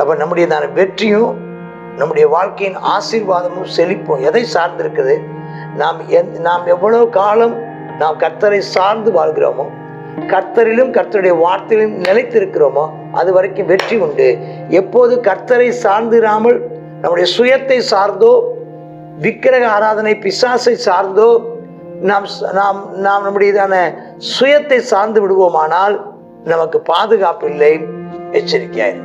அப்போ நம்முடைய வெற்றியும் நம்முடைய வாழ்க்கையின் ஆசீர்வாதமும் செழிப்பும் எதை சார்ந்திருக்குது? நாம் எவ்வளவு காலம் நாம் கர்த்தரை சார்ந்து வாழ்கிறோமோ, கர்த்தரிலும் கர்த்தருடைய வார்த்தையிலும் நிலைத்திருக்கிறோமோ, அது வரைக்கும் வெற்றி உண்டு. எப்போது கர்த்தரை சார்ந்திராமல் நம்முடைய சுயத்தை சார்ந்தோ, விக்கிரக ஆராதனை பிசாசை சார்ந்தோ நாம் நம்முடையதான சுயத்தை சார்ந்து விடுவோமானால் நமக்கு பாதுகாப்பு இல்லை. எச்சரிக்கையாயிரு.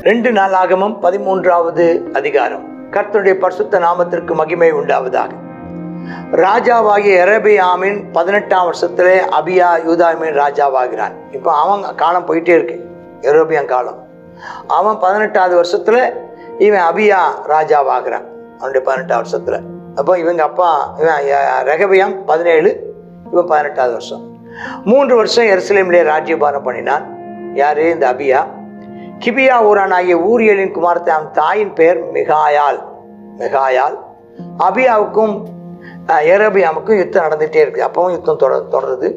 ரெண்டு நாளாகமம் 13வது அதிகாரம். கர்த்தருடைய பரிசுத்த நாமத்திற்கு மகிமை உண்டாவதாக. ராஜாவாகிய யெரொபெயாமின் 18ஆம் வருஷத்திலே அபியா யூதாவின் ராஜாவாகிறான். இப்போ அவன் காலம் போயிட்டே இருக்கு, யெரொபெயாம் காலம். அவன் 18வது வருஷத்துல இவன் அபியா ராஜாவாகிறான், அவனுடைய 18ஆம் வருஷத்துல. அப்போ இவங்க அப்பா இவன் ரெகபெயாம் 17, இவன் 18வது வருஷம். 3 வருஷம் எருசலேமிலே ராஜ்யபாரம் பண்ணினான். யாரு? இந்த அபியா. கிபியா ஊரானாகிய ஊரியலின் குமாரத்தை, அவன் தாயின் பெயர் மிகாயால். அபியாவுக்கும் யெரொபெயாமுக்கும் யுத்தம் நடந்துகிட்டே இருக்குது. அப்பவும் யுத்தம் தொடருது.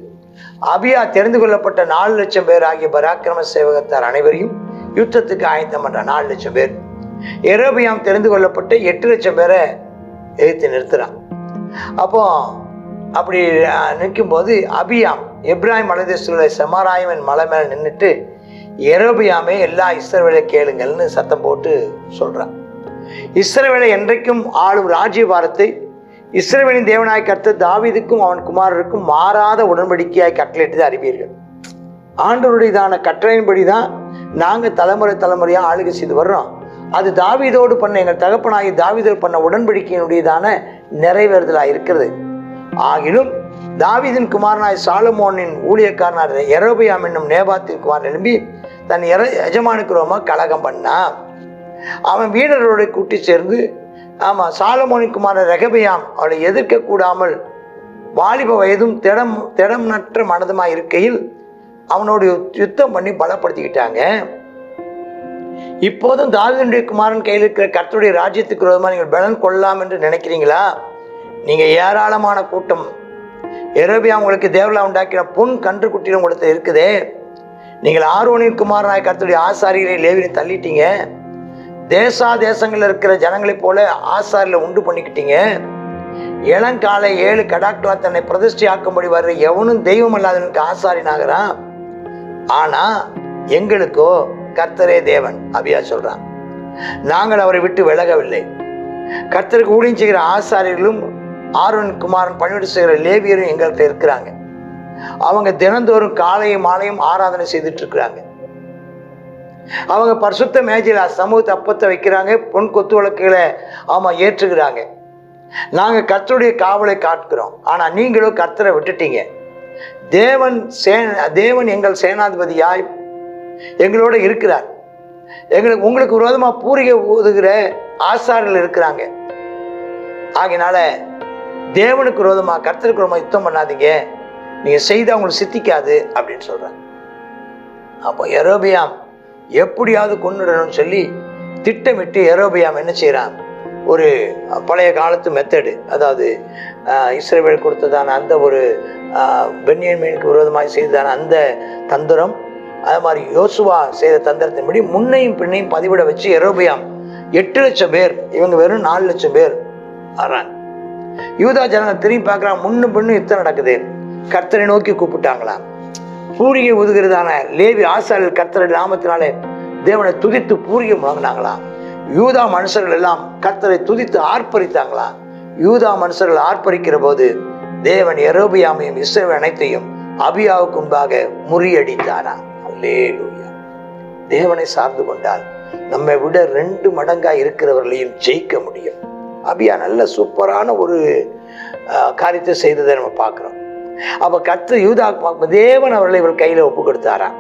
அபியா தெரிந்து கொள்ளப்பட்ட 4 லட்சம் பேர் ஆகிய பராக்கிரம சேவகத்தார் அனைவரையும் யுத்தத்துக்கு ஆயத்தம் பண்றான். 4 லட்சம் பேர். யெரொபெயாம் தெரிந்து கொள்ளப்பட்ட 8 லட்சம் பேரை எதிர்த்து நிறுத்துறான். அப்போ அப்படி நிற்கும்போது அபியாம் எப்ராஹிம் மலைதேசத்துல செமாராயிமின் மலை மேலே நின்றுட்டு, யெரொபெயாமே எல்லா இஸ்ரவேலை கேளுங்கள்னு சத்தம் போட்டு சொல்றான். இஸ்ரவேலை என்றைக்கும் ஆளும் ராஜ்யபாரத்தை இஸ்ரவேலின் தேவனாய் கர்த்தர் தாவீதுக்கும் அவன் குமாரருக்கும் மாறாத உடன்படிக்கையாய் கட்டளையிட்டு அறிவீர்கள். ஆண்டவருடையதான கட்டளையின்படி தான் நாங்கள் தலைமுறையாக ஆளுகை செய்து வர்றோம். அது தாவீதோடு பண்ண, எங்கள் தகப்பனாகி தாவீதோடு பண்ண உடன்படிக்கையினுடையதான நிறைவேறுதலாக இருக்கிறது. ஆகிலும் தாவீதின் குமாரனாய் சாலமோனின் ஊழியக்காரனார் யெரொபெயாம் என்னும் நேபாத்தின் குமாரன் எழும்பி தன் எஜமானுக்கு ரொம்ப கலகம் பண்ணா. அவன் வீரரோட கூட்டி சேர்ந்து, சாலமோனின் குமாரன் ரெகபெயாம் அவளை எதிர்க்க கூடாமல் வாலிப வயதும் திடமற்ற மனதுமாய் இருக்கையில் அவனோட யுத்தம் பண்ணி பலப்படுத்திக்கிட்டாங்க. இப்போதும் தாவீதுடைய குமாரன் கையில் இருக்கிற கர்த்தருடைய ராஜ்யத்துக்கு விரோதமாக நீங்கள் பலன் கொள்ளலாம் என்று நினைக்கிறீங்களா? நீங்கள் ஏராளமான கூட்டம். யெரொபெயாம் உங்களுக்கு தேவலா உண்டாக்கின பொன் கன்று குட்டிலும் உங்களுக்கு இருக்குதே. நீங்கள் ஆரோனின் குமாரனாய் கர்த்தருடைய ஆசாரிகளை லேவியை தள்ளிட்டீங்க. தேசங்களில் இருக்கிற ஜனங்களைப் போல ஆசாரியில் உண்டு பண்ணிக்கிட்டீங்க. இளங்காலை 7 கடாக்களால் தன்னை பிரதிஷ்டை ஆக்கும்படி வர்ற எவனும் தெய்வம் அல்லாதவனுக்கு ஆசாரினாகிறான். ஆனா எங்களுக்கோ கர்த்தரே தேவன். அபியா சொல்றான், நாங்கள் அவரை விட்டு விலகவில்லை. கர்த்தருக்கு ஊழியம் செய்கிற ஆசாரியர்களும் ஆரோன் குமாரன் பணிவிடை செய்கிற லேவியரும் எங்கள்கிட்ட இருக்கிறாங்க. அவங்க தினந்தோறும் காலையும் மாலையும் ஆராதனை செய்துட்டு இருக்கிறாங்க. அவங்க பரிசுத்த மேஜையில் சமூகத்தை அப்பத்தை வைக்கிறாங்க, பொன் கொத்து விளக்குகளை ஏற்றுகிறாங்க. நாங்க கர்த்தருடைய காவலை காட்டுகிறோம். ஆனா நீங்களும் கர்த்தரை விட்டுட்டீங்க. தேவன் எங்கள் சேனாதிபதியாய் எங்களோட இருக்கிறார். உங்களுக்கு விரோதமா பூரிகை ஊதுகிற ஆசாரிகள் இருக்கிறாங்க. ஆகினால தேவனுக்கு விரோதமா கர்த்தருக்கு விரோதமா யுத்தம் பண்ணாதீங்க, நீங்க செய்து அவங்களுக்கு சித்திக்காது அப்படின்னு சொல்றாங்க. அப்போ யெரொபெயாம் எப்படியாவது கொன்னுடணும்னு சொல்லி திட்டமிட்டு யெரொபெயாம் என்ன செய்யறான், ஒரு பழைய காலத்து மெத்தடு, அதாவது இஸ்ரவேல் கொடுத்ததான அந்த ஒரு பென்யமீனுக்கு விரோதமாக செய்ததான அந்த தந்திரம், அது மாதிரி யோசுவா செய்த தந்திரத்தின்படி முன்னையும் பின்னையும் பதிவிட வச்சு யெரொபெயாம் 8 லட்சம் பேர், இவங்க வெறும் 4 லட்சம் பேர் வர்றாங்க. யூதா ஜனங்கள் திரும்பி பார்க்குறாங்க, முன்னும் பின்னும் யுத்தம் நடக்குது. கர்த்தரை நோக்கி கூப்பிட்டாங்களாம். பூரிகை ஊதுகிறதான லேவி ஆசாரியர்கள் கர்த்தருடைய நாமத்தினாலே தேவனை துதித்து பூரிகை முழங்கினாங்களாம். யூதா மனுஷர்கள் எல்லாம் கர்த்தரை துதித்து ஆர்ப்பரித்தாங்களாம். யூதா மனுஷர்கள் ஆர்ப்பரிக்கிற போது தேவன் யெரொபெயாமையும் இஸ்ரவேல் அனைத்தையும் அபியாவுக்கு முன்பாக முறியடித்தாராம். அல்லேலூயா. தேவனை சார்ந்து கொண்டால் நம்மை விட 2 மடங்கா இருக்கிறவர்களையும் ஜெயிக்க முடியும். அபியா நல்ல சூப்பரான ஒரு காரியத்தை செய்ததை நம்ம பார்க்கிறோம். அப்ப கர்த்தர் யூதா தேவன் அவர்களை இவள் கையில ஒப்பு கொடுத்தாராம்.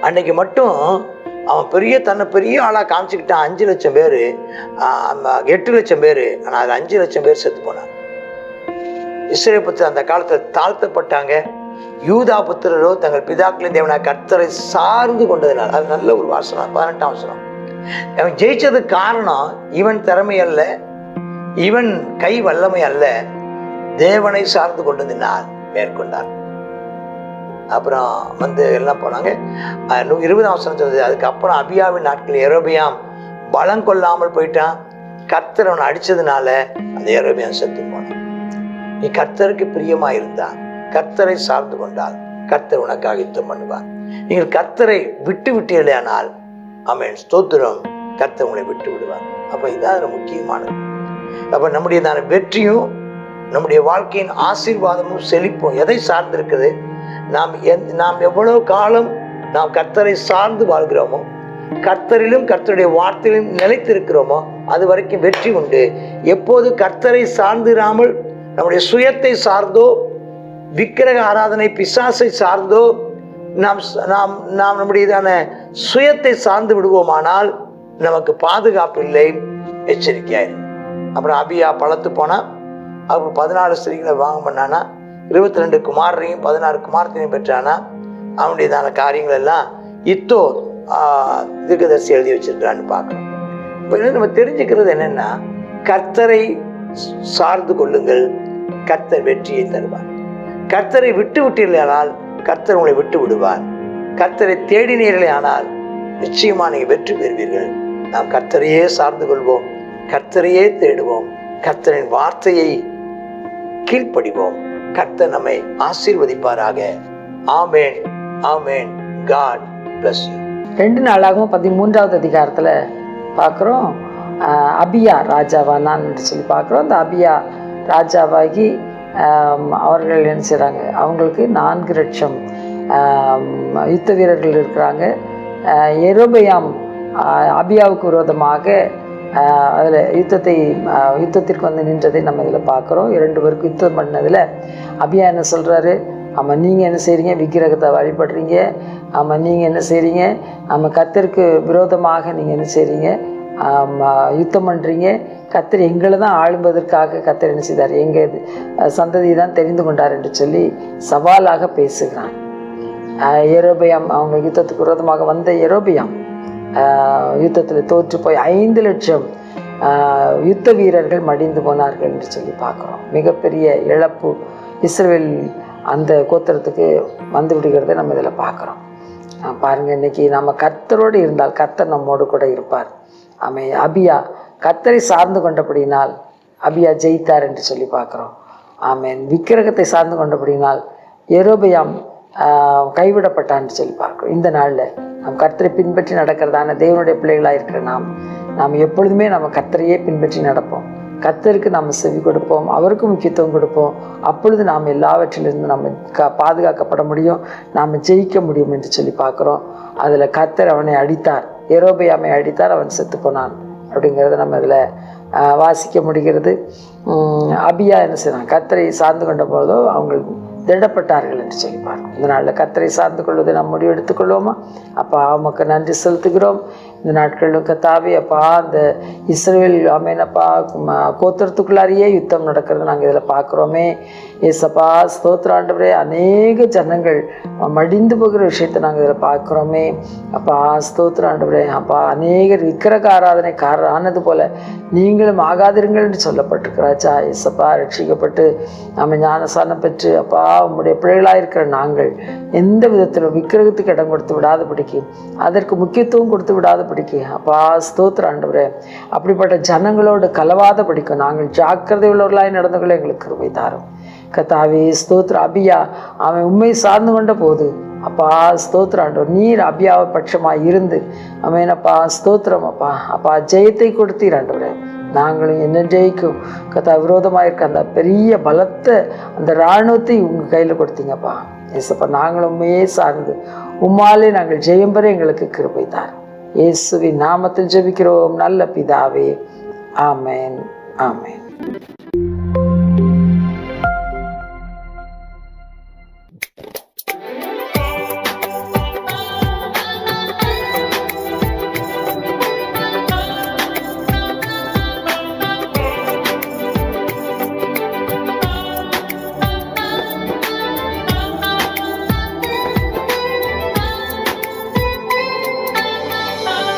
அன்னைக்கு மட்டும் அவன் தன்னை பெரிய ஆளா காமிச்சுக்கிட்டான். 5 லட்சம் பேரு, 8 லட்சம் பேரு. ஆனா அது 5 லட்சம் பேர் செத்து போனாங்க. இஸ்ரவேல் புத்திரர் அந்த காலத்துல தாழ்த்தப்பட்டாங்க. யூதா புத்திரரோ தங்கள் பிதாக்களின் தேவனான கர்த்தரை சார்ந்து கொண்டதுனால, அது நல்ல ஒரு வாசனம். 18ஆம் வசனம். அவன் ஜெயிச்சதுக்கு காரணம் இவன் திறமை அல்ல, இவன் கை வல்லமை அல்ல, தேவனை சார்ந்து கொண்டதினால் மேற்கொண்டார். அப்புறம் எல்லாம் போனாங்க. 20ஆம் வசனம் சொல்லுது, அதுக்கப்புறம் அபியாவின் நாட்கள் யெரொபெயாம் பலம் கொள்ளாமல் போயிட்டான். கர்த்தர் அவனை அடிச்சதுனால அந்த யெரொபெயாம் செத்து போனான். நீ கர்த்தருக்கு பிரியமா இருந்தா, கர்த்தரை சார்ந்து கொண்டால் கர்த்தர் உனக்காக யுத்தம் பண்ணுவார். நீங்கள் கர்த்தரை விட்டு விட்டீர்களானால் ஆமென் ஸ்தோத்திரம், கர்த்தர் உங்களை விட்டு விடுவார். அப்ப இதான் முக்கியமானது. அப்ப நம்முடைய வெற்றியும் நம்முடைய வாழ்க்கையின் ஆசீர்வாதமும் செழிப்பும் எதை சார்ந்து இருக்குது? நாம் எவ்வளவு காலம் நாம் கர்த்தரை சார்ந்து வாழ்கிறோமோ, கர்த்தரிலும் கர்த்தருடைய வார்த்தையிலும் நிலைத்திருக்கிறோமோ அது வரைக்கும் வெற்றி உண்டு. எப்போது கர்த்தரை சார்ந்திராமல் நம்முடைய சுயத்தை சார்ந்தோ, விக்கிரக ஆராதனை பிசாசை சார்ந்தோ நாம் நம்முடையதான சுயத்தை சார்ந்து விடுவோமானால் நமக்கு பாதுகாப்பு இல்லை, எச்சரிக்கையாயிரு. அப்புறம் அபியா பழத்து போனா, அப்புறம் 14 ஸ்திரீகளை வாங்க பண்ணானா, 22 குமாரரையும் 16 குமாரத்தையும் பெற்றானா. அவனுடையதான காரியங்கள் எல்லாம் இத்தோ தீர்க்கதரிசி எழுதி வச்சிருக்கிறான்னு பார்க்கணும். இப்போ நம்ம தெரிஞ்சுக்கிறது என்னன்னா, கர்த்தரை சார்ந்து கொள்ளுங்கள், கர்த்தர் வெற்றியை தருவார். கர்த்தரை விட்டு விட்டீர்களானால் கர்த்தர் உங்களை விட்டு விடுவார். கர்த்தரை தேடினீர்களே ஆனால் நிச்சயமா நீங்க வெற்றி பெறுவீர்கள். நாம் கர்த்தரையே சார்ந்து கொள்வோம், கர்த்தரையே தேடுவோம், கர்த்தரின் வார்த்தையை கீழ்ப்படிவோம். கர்த்தர் நம்மை ஆசீர்வதிப்பாராக. ஆமென், ஆமென். God bless you. 2 நாளாகவும் 13வது அதிகாரத்துல பார்க்குறோம், அபியா ராஜாவானான்னு சொல்லி பார்க்குறோம். அந்த அபியா ராஜாவாகி அவர்கள் என்ன செய்கிறாங்க, அவங்களுக்கு 4 லட்சம் யுத்த வீரர்கள் இருக்கிறாங்க. யெரொபெயாம் அபியாவுக்கு விரோதமாக அதில் யுத்தத்திற்கு வந்து நின்றதை நம்ம இதில் பார்க்குறோம். 2 பேருக்கு யுத்தம் பண்ணதில் அபியா என்ன சொல்கிறாரு, ஆமாம் நீங்கள் என்ன செய்கிறீங்க, விக்கிரகத்தை வழிபடுறீங்க, ஆமாம் நீங்கள் என்ன செய்கிறீங்க, ஆமாம் கர்த்தருக்கு விரோதமாக நீங்கள் என்ன செய்கிறீங்க, யுத்தம் பண்ணுறீங்க, கர்த்தர் எங்களை தான் ஆளும்பதற்காக கர்த்தர் என்ன செய்தார், எங்கள் சந்ததி தான் தெரிந்து கொண்டார் என்று சொல்லி சவாலாக பேசுகிறான். யெரொபெயாம் அவங்க யுத்தத்துக்கு விரோதமாக வந்த யெரொபெயாம் யுத்தத்தில் தோற்று போய் 5 லட்சம் யுத்த வீரர்கள் மடிந்து போனார்கள் என்று சொல்லி பார்க்குறோம். மிகப்பெரிய இழப்பு இஸ்ரவேல் அந்த கோத்திரத்துக்கு வந்து விடுகிறத நம்ம இதில் பார்க்குறோம். பாருங்கள், இன்றைக்கி நம்ம கர்த்தரோடு இருந்தால் கர்த்தர் நம்மோடு கூட இருப்பார். அபியா கர்த்தரை சார்ந்து கொண்டபடினால் அபியா ஜெயித்தார் என்று சொல்லி பார்க்குறோம். ஆமென். விக்கிரகத்தை சார்ந்து கொண்டபடினால் யெரொபெயாம் கைவிடப்பட்டான்னு சொல்லி பார்க்குறோம். இந்த நாளில் நாம் கர்த்தரை பின்பற்றி நடக்கிறதான தேவனுடைய பிள்ளைகளாக இருக்கிற நாம் எப்பொழுதுமே நம்ம கர்த்தரையே பின்பற்றி நடப்போம். கர்த்தருக்கு நாம் செவி கொடுப்போம், அவருக்கு முக்கியத்துவம் கொடுப்போம். அப்பொழுது நாம் எல்லாவற்றிலிருந்து நம்ம பாதுகாக்கப்பட முடியும், நாம் ஜெயிக்க முடியும் என்று சொல்லி பார்க்குறோம். அதில் கர்த்தர் அவனை அடித்தார், யெரொபெயாமை அடித்தார், அவன் செத்து போனான் அப்படிங்கிறத நம்ம இதில் வாசிக்க முடிகிறது. அபியா என்ன செய்யறான்? கர்த்தரை சார்ந்து கொண்ட பொழுதோ அவங்க திடப்பட்டார்கள் என்று சொல்லி பார்க்கணும். இந்த நாளில் கர்த்தரை சார்ந்து கொள்வதை நாம் முடிவு எடுத்துக்கொள்வோமா? அப்பா உமக்கு நன்றி செலுத்துகிறோம். இந்த நாட்களிலும் கர்த்தாவே அப்பா அந்த இஸ்ரவேல் ஆமேனப்பா கோத்திரத்துக்குள்ளாரியே யுத்தம் நடக்கிறது நாங்கள் இதில் பார்க்குறோமே. ஏசப்பா ஸ்தோத்திரம் ஆண்டவரே, அநேக ஜனங்கள் மடிந்து போகிற விஷயத்தை நாங்கள் இதில் பார்க்குறோமே. அப்பா ஸ்தோத்திரம் ஆண்டவரே, அப்பா அநேகர் விக்கிரக ஆராதனைக்காரர் ஆனது போல நீங்களும் ஆகாதிருங்கள் என்று சொல்லப்பட்டிருக்கிறாச்சா. ஏசப்பா ரட்சிக்கப்பட்டு நம்ம ஞானசானம் பெற்று அப்பா உங்களுடைய பிள்ளைகளாக இருக்கிற நாங்கள் எந்த விதத்திலும் விக்கிரகத்துக்கு இடம் கொடுத்து விடாதபடிக்கு, அதற்கு முக்கியத்துவம் கொடுத்து விடாதபடிக்கு அப்பா ஸ்தோத்திரம் ஆண்டவரே, அப்படிப்பட்ட ஜனங்களோடு கலவாத படிக்கும் நாங்கள் ஜாக்கிரதை உள்ளவர்களாய் நடந்து கொள்ள எங்களுக்கு கிருபை தாரும் கர்த்தாவே. ஸ்தோத்திரம். அபியா அவன் உண்மை சார்ந்து கொண்ட போது அப்பா ஸ்தோத்திரம் ஆண்டவர், நீர் அபியாவை பட்சமாக இருந்து அவனப்பா ஸ்தோத்திரம் அப்பா ஜெயத்தை கொடுத்தீர் ஆண்டவரே. நாங்களும் என்ன ஜெயிக்கும் கர்த்தா விரோதமாக இருக்க அந்த பெரிய பலத்த அந்த இராணுவத்தை உங்கள் கையில் கொடுத்தீங்கப்பா. ஏசப்பா நாங்களும் உண்மையே சார்ந்து உம்மாலே நாங்கள் ஜெயம் பெற எங்களுக்கு கிருபை தாரும். இயேசுவின் நாமத்தில் ஜெபிக்கிறோம் நல்ல பிதாவே. ஆமேன், ஆமேன்.